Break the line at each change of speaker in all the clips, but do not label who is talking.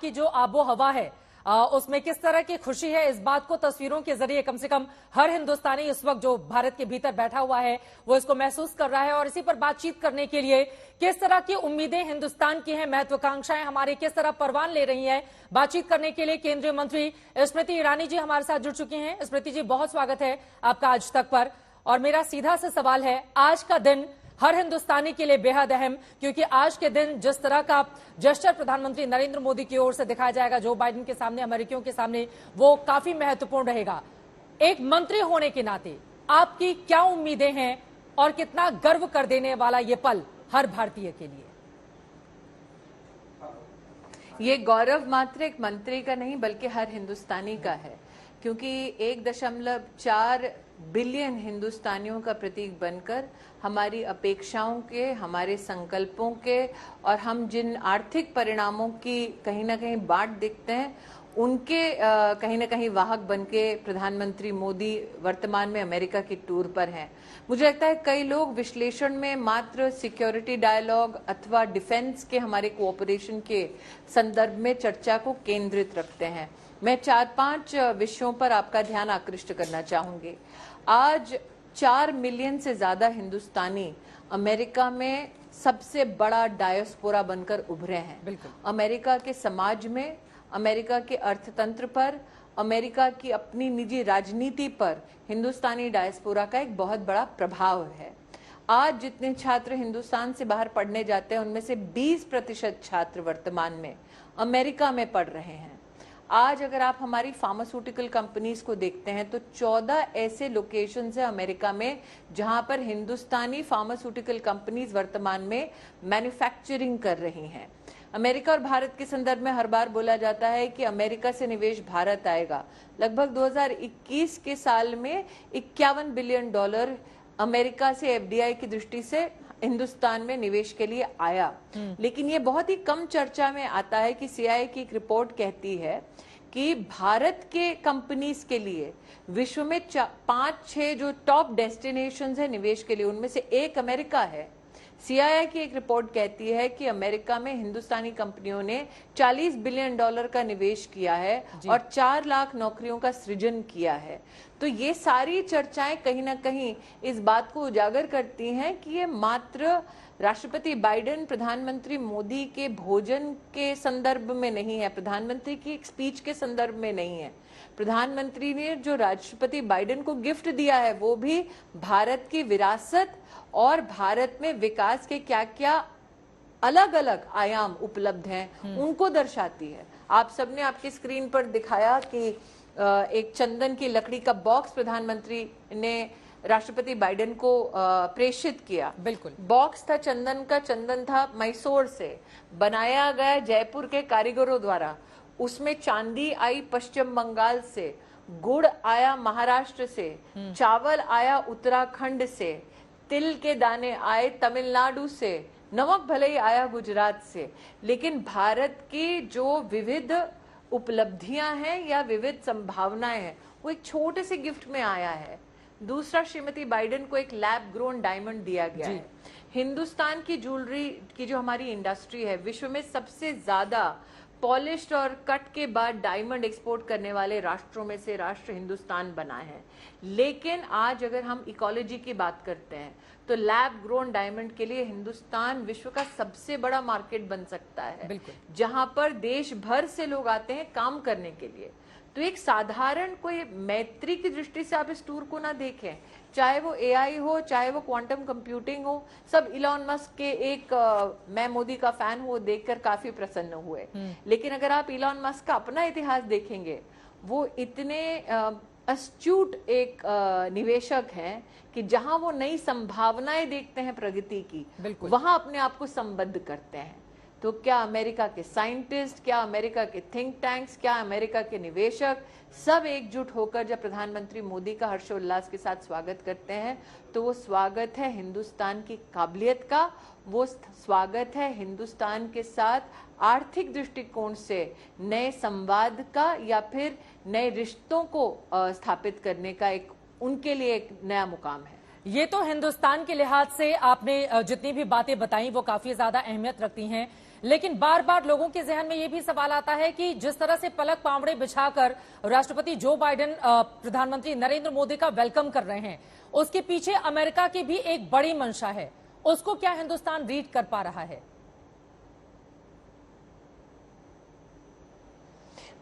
की जो आबो हवा है उसमें किस तरह की खुशी है, इस बात को तस्वीरों के जरिए कम से कम हर हिंदुस्तानी इस वक्त जो भारत के भीतर बैठा हुआ है वो इसको महसूस कर रहा है। और इसी पर बातचीत करने के लिए किस तरह की उम्मीदें हिंदुस्तान की हैं, महत्वाकांक्षाएं हमारी किस तरह परवान ले रही हैं, बातचीत करने के लिए केंद्रीय मंत्री स्मृति ईरानी जी हमारे साथ जुड़ चुकी हैं। स्मृति जी, बहुत स्वागत है आपका आज तक पर। और मेरा सीधा सा सवाल है, आज का दिन हर हिंदुस्तानी के लिए बेहद अहम, क्योंकि आज के दिन जिस तरह का जेस्चर प्रधानमंत्री नरेंद्र मोदी की ओर से दिखाया जाएगा जो बाइडेन के सामने, अमेरिकियों के सामने, वो काफी महत्वपूर्ण रहेगा। एक मंत्री होने के नाते आपकी क्या उम्मीदें हैं और कितना गर्व कर देने वाला ये पल हर भारतीय के लिए?
ये गौरव मात्र एक मंत्री का नहीं बल्कि हर हिंदुस्तानी का है, क्योंकि 1.4 बिलियन हिंदुस्तानियों का प्रतीक बनकर हमारी अपेक्षाओं के, हमारे संकल्पों के और हम जिन आर्थिक परिणामों की कहीं ना कहीं बाट देखते हैं उनके कहीं ना कहीं वाहक बनके प्रधानमंत्री मोदी वर्तमान में अमेरिका की टूर पर हैं। मुझे लगता है कई लोग विश्लेषण में मात्र सिक्योरिटी डायलॉग अथवा डिफेंस के हमारे कोऑपरेशन के संदर्भ में चर्चा को केंद्रित रखते हैं। मैं 4-5 विषयों पर आपका ध्यान आकृष्ट करना चाहूंगी। आज 4 मिलियन से ज्यादा हिंदुस्तानी अमेरिका में सबसे बड़ा डायस्पोरा बनकर उभरे हैं।
बिल्कुल।
अमेरिका के समाज में, अमेरिका के अर्थतंत्र पर, अमेरिका की अपनी निजी राजनीति पर हिंदुस्तानी डायस्पोरा का एक बहुत बड़ा प्रभाव है। आज जितने छात्र हिंदुस्तान से बाहर पढ़ने जाते हैं उनमें से 20% छात्र वर्तमान में अमेरिका में पढ़ रहे हैं। आज अगर आप हमारी फार्मास्यूटिकल कंपनीज को देखते हैं तो 14 ऐसे लोकेशंस है अमेरिका में जहां पर हिंदुस्तानी फार्मास्यूटिकल कंपनीज वर्तमान में मैन्युफैक्चरिंग कर रही हैं। अमेरिका और भारत के संदर्भ में हर बार बोला जाता है कि अमेरिका से निवेश भारत आएगा। लगभग 2021 के साल में $51 बिलियन अमेरिका से एफडीआई की दृष्टि से हिंदुस्तान में निवेश के लिए आया। लेकिन ये बहुत ही कम चर्चा में आता है कि सीआईए की एक रिपोर्ट कहती है कि भारत के कंपनीज के लिए विश्व में 5-6 जो टॉप डेस्टिनेशंस है निवेश के लिए उनमें से एक अमेरिका है। सीआईए की एक रिपोर्ट कहती है कि अमेरिका में हिंदुस्तानी कंपनियों ने $40 बिलियन का निवेश किया है और 4 लाख नौकरियों का सृजन किया है। तो ये सारी चर्चाएं कहीं ना कहीं इस बात को उजागर करती हैं कि ये मात्र राष्ट्रपति बाइडेन, प्रधानमंत्री मोदी के भोजन के संदर्भ में नहीं है, प्रधानमंत्री की एक स्पीच के संदर्भ में नहीं है। प्रधानमंत्री ने जो राष्ट्रपति बाइडेन को गिफ्ट दिया है वो भी भारत की विरासत और भारत में विकास के क्या क्या अलग अलग आयाम उपलब्ध हैं उनको दर्शाती है। आप सबने आपकी स्क्रीन पर दिखाया कि एक चंदन की लकड़ी का बॉक्स प्रधानमंत्री ने राष्ट्रपति बाइडेन को प्रेषित किया।
बिल्कुल।
बॉक्स था चंदन का, चंदन था मैसूर से बनाया गया जयपुर के कारीगरों द्वारा। उसमें चांदी आई पश्चिम बंगाल से, गुड़ आया महाराष्ट्र से, चावल आया उत्तराखंड से, तिल के दाने आए तमिलनाडु से, नमक भले ही आया गुजरात से। लेकिन भारत की जो विविध उपलब्धियां हैं या विविध संभावनाएं हैं वो एक छोटे से गिफ्ट में आया है। दूसरा, श्रीमती बाइडेन को एक लैब ग्रोन डायमंड दिया गया है। हिंदुस्तान की ज्वेलरी की जो हमारी इंडस्ट्री है विश्व में सबसे ज्यादा पॉलिश्ड और कट के बाद डायमंड एक्सपोर्ट करने वाले राष्ट्रों में से राष्ट्र हिंदुस्तान बना है। लेकिन आज अगर हम इकोलॉजी की बात करते हैं तो लैब ग्रोन डायमंड के लिए हिंदुस्तान विश्व का सबसे बड़ा मार्केट बन सकता है, जहां पर देश भर से लोग आते हैं काम करने के लिए। तो एक साधारण कोई मैत्री की दृष्टि से आप इस टूर को ना देखें, चाहे वो एआई हो, चाहे वो क्वांटम कंप्यूटिंग हो, सब इलॉन मस्क के एक मैं मोदी का फैन हूं देखकर काफी प्रसन्न हुए। लेकिन अगर आप इलॉन मस्क का अपना इतिहास देखेंगे, वो इतने अस्ट्यूट एक निवेशक हैं कि जहां वो नई संभावनाएं देखते हैं प्रगति की, वहां अपने आप को संबद्ध करते हैं। तो क्या अमेरिका के साइंटिस्ट, क्या अमेरिका के थिंक टैंक्स, क्या अमेरिका के निवेशक सब एकजुट होकर जब प्रधानमंत्री मोदी का हर्षोल्लास के साथ स्वागत करते हैं तो वो स्वागत है हिंदुस्तान की काबिलियत का, वो स्वागत है हिंदुस्तान के साथ आर्थिक दृष्टिकोण से नए संवाद का या फिर नए रिश्तों को स्थापित करने का एक उनके लिए एक नया मुकाम है।
ये तो हिंदुस्तान के लिहाज से आपने जितनी भी बातें बताई वो काफी ज्यादा अहमियत रखती हैं, लेकिन बार बार लोगों के जहन में यह भी सवाल आता है कि जिस तरह से पलक पावड़े बिछाकर राष्ट्रपति जो बाइडेन प्रधानमंत्री नरेंद्र मोदी का वेलकम कर रहे हैं, उसके पीछे अमेरिका की भी एक बड़ी मंशा है। उसको क्या हिंदुस्तान रीड कर पा रहा है?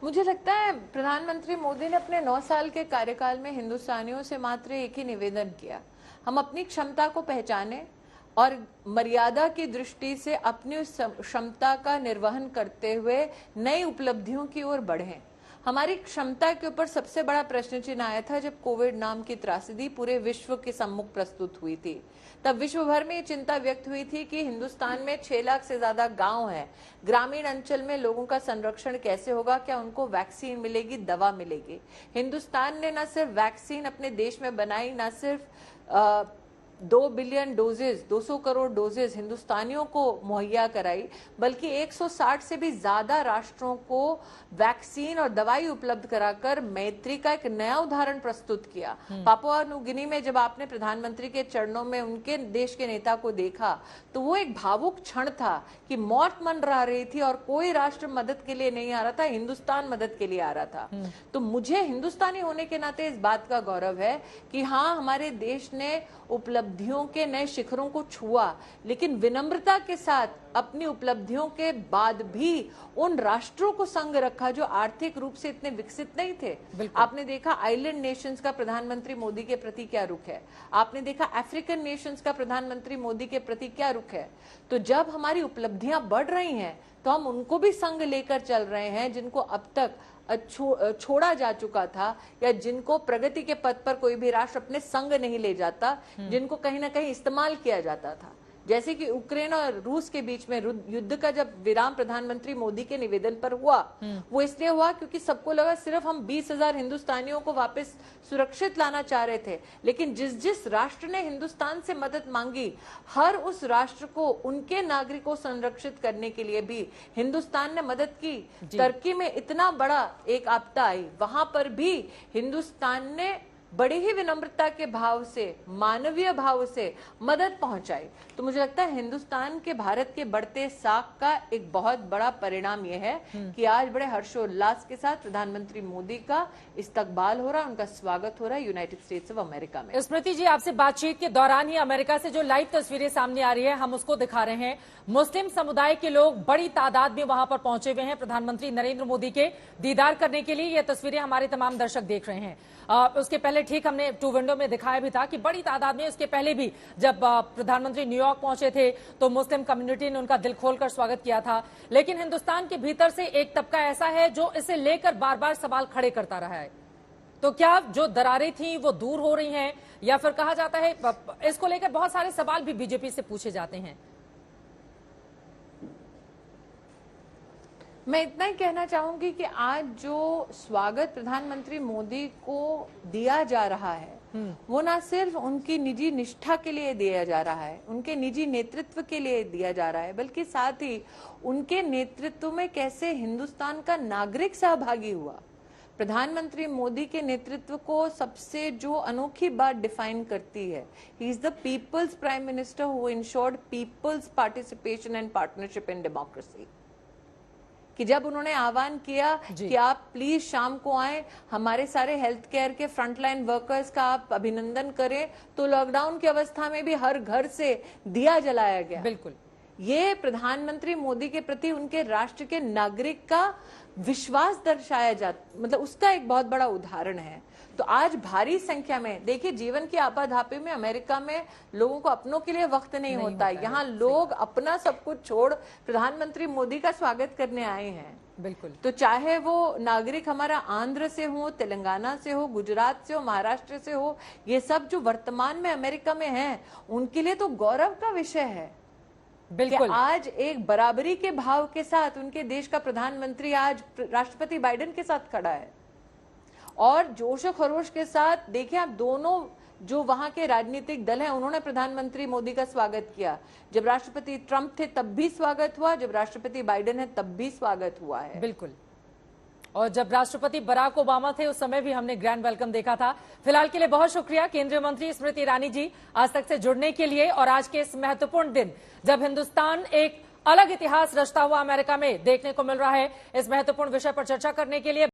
मुझे लगता है प्रधानमंत्री मोदी ने अपने 9 साल के कार्यकाल में हिंदुस्तानियों से मात्र एक ही निवेदन किया, हम अपनी क्षमता को पहचाने और मर्यादा की दृष्टि से अपनी उस क्षमता का निर्वहन करते हुए नई उपलब्धियों की ओर बढ़ें। हमारी क्षमता के ऊपर सबसे बड़ा प्रश्न चिन्ह आया था जब कोविड नाम की त्रासदी पूरे विश्व के सम्मुख प्रस्तुत हुई थी। तब विश्व भर में ये चिंता व्यक्त हुई थी कि हिंदुस्तान में 6 लाख से ज्यादा गांव हैं, ग्रामीण अंचल में लोगों का संरक्षण कैसे होगा, क्या उनको वैक्सीन मिलेगी, दवा मिलेगी। हिंदुस्तान ने न सिर्फ वैक्सीन अपने देश में बनाई, न सिर्फ 2 बिलियन डोजेज 200 करोड़ डोजेज हिंदुस्तानियों को मुहैया कराई, बल्कि 160 से भी ज्यादा राष्ट्रों को वैक्सीन और दवाई उपलब्ध कराकर मैत्री का एक नया उदाहरण प्रस्तुत किया। पापुआ न्यू गिनी में जब आपने प्रधानमंत्री के चरणों में उनके देश के नेता को देखा तो वो एक भावुक क्षण था कि मौत मंडरा रही थी और कोई राष्ट्र मदद के लिए नहीं आ रहा था, हिंदुस्तान मदद के लिए आ रहा था। तो मुझे हिंदुस्तानी होने के नाते इस बात का गौरव है कि हाँ, हमारे देश ने उपलब्धियों के नए शिखरों को छुआ, लेकिन विनम्रता के साथ अपनी उपलब्धियों के बाद भी उन राष्ट्रों को संग रखा जो आर्थिक रूप से इतने विकसित नहीं थे। आपने देखा आइलैंड नेशंस का प्रधानमंत्री मोदी के प्रति क्या रुख है, आपने देखा अफ्रीकन नेशंस का प्रधानमंत्री मोदी के प्रति क्या रुख है। तो जब हमारी उपलब्धियां बढ़ रही हैं तो हम उनको भी संग लेकर चल रहे हैं जिनको अब तक छोड़ा जा चुका था, या जिनको प्रगति के पथ पर कोई भी राष्ट्र अपने संग नहीं ले जाता, जिनको कहीं ना कहीं इस्तेमाल किया जाता था। जैसे कि यूक्रेन और रूस के बीच में युद्ध का जब विराम प्रधानमंत्री मोदी के निवेदन पर हुआ, वो इसलिए हुआ क्योंकि सबको लगा सिर्फ हम 20,000 हिंदुस्तानियों को वापस सुरक्षित लाना चाह रहे थे, लेकिन जिस जिस राष्ट्र ने हिंदुस्तान से मदद मांगी, हर उस राष्ट्र को उनके नागरिकों संरक्षित करने के लिए भी हिंदुस्तान ने मदद की। टर्की में इतना बड़ा एक आपदा आई, वहां पर भी हिंदुस्तान ने बड़ी ही विनम्रता के भाव से, मानवीय भाव से मदद पहुंचाई। तो मुझे लगता है हिंदुस्तान के भारत के बढ़ते साख का एक बहुत बड़ा परिणाम यह है कि आज बड़े हर्षोल्लास के साथ प्रधानमंत्री मोदी का इस्तकबाल हो रहा है, उनका स्वागत हो रहा है यूनाइटेड स्टेट्स ऑफ अमेरिका में।
स्मृति जी, आपसे बातचीत के दौरान ही अमेरिका से जो लाइव तस्वीरें सामने आ रही है, हम उसको दिखा रहे हैं। मुस्लिम समुदाय के लोग बड़ी तादाद में वहां पर पहुंचे हुए हैं प्रधानमंत्री नरेंद्र मोदी के दीदार करने के लिए। ये तस्वीरें हमारे तमाम दर्शक देख रहे हैं। उसके पहले ठीक हमने 2 विंडो में दिखाया भी था कि बड़ी तादाद में, उसके पहले भी जब प्रधानमंत्री न्यूयॉर्क पहुंचे थे तो मुस्लिम कम्युनिटी ने उनका दिल खोलकर स्वागत किया था। लेकिन हिंदुस्तान के भीतर से एक तबका ऐसा है जो इसे लेकर बार बार सवाल खड़े करता रहा है। तो क्या जो दरारें थी वो दूर हो रही हैं, या फिर कहा जाता है इसको लेकर बहुत सारे सवाल भी बीजेपी से पूछे जाते हैं?
मैं इतना ही कहना चाहूंगी कि आज जो स्वागत प्रधानमंत्री मोदी को दिया जा रहा है, वो ना सिर्फ उनकी निजी निष्ठा के लिए दिया जा रहा है, उनके निजी नेतृत्व के लिए दिया जा रहा है, बल्कि साथ ही उनके नेतृत्व में कैसे हिंदुस्तान का नागरिक सहभागी हुआ। प्रधानमंत्री मोदी के नेतृत्व को सबसे जो अनोखी बात डिफाइन करती है, he is the people's prime minister who ensured people's participation and partnership in democracy. कि जब उन्होंने आह्वान किया कि आप प्लीज शाम को आए, हमारे सारे हेल्थ केयर के फ्रंटलाइन वर्कर्स का आप अभिनंदन करें, तो लॉकडाउन की अवस्था में भी हर घर से दिया जलाया गया।
बिल्कुल,
ये प्रधानमंत्री मोदी के प्रति उनके राष्ट्र के नागरिक का विश्वास दर्शाया जाता, मतलब उसका एक बहुत बड़ा उदाहरण है। तो आज भारी संख्या में देखिए, जीवन की आपाधापी में अमेरिका में लोगों को अपनों के लिए वक्त नहीं होता। यहाँ लोग अपना सब कुछ छोड़ प्रधानमंत्री मोदी का स्वागत करने आए हैं।
बिल्कुल।
तो चाहे वो नागरिक हमारा आंध्र से हो, तेलंगाना से हो, गुजरात से हो, महाराष्ट्र से हो, ये सब जो वर्तमान में अमेरिका में हैं, उनके लिए तो गौरव का विषय है।
बिल्कुल,
आज एक बराबरी के भाव के साथ उनके देश का प्रधानमंत्री आज राष्ट्रपति बाइडेन के साथ खड़ा है और जोश और खरोश के साथ देखिए आप, दोनों जो वहां के राजनीतिक दल हैं उन्होंने प्रधानमंत्री मोदी का स्वागत किया। जब राष्ट्रपति ट्रंप थे तब भी स्वागत हुआ, जब राष्ट्रपति बाइडेन है तब भी स्वागत हुआ है।
बिल्कुल। और जब राष्ट्रपति बराक ओबामा थे उस समय भी हमने ग्रैंड वेलकम देखा था। फिलहाल के लिए बहुत शुक्रिया केंद्रीय मंत्री स्मृति ईरानी जी आज तक से जुड़ने के लिए, और आज के इस महत्वपूर्ण दिन जब हिंदुस्तान एक अलग इतिहास रचता हुआ अमेरिका में देखने को मिल रहा है। इस महत्वपूर्ण विषय पर चर्चा करने के लिए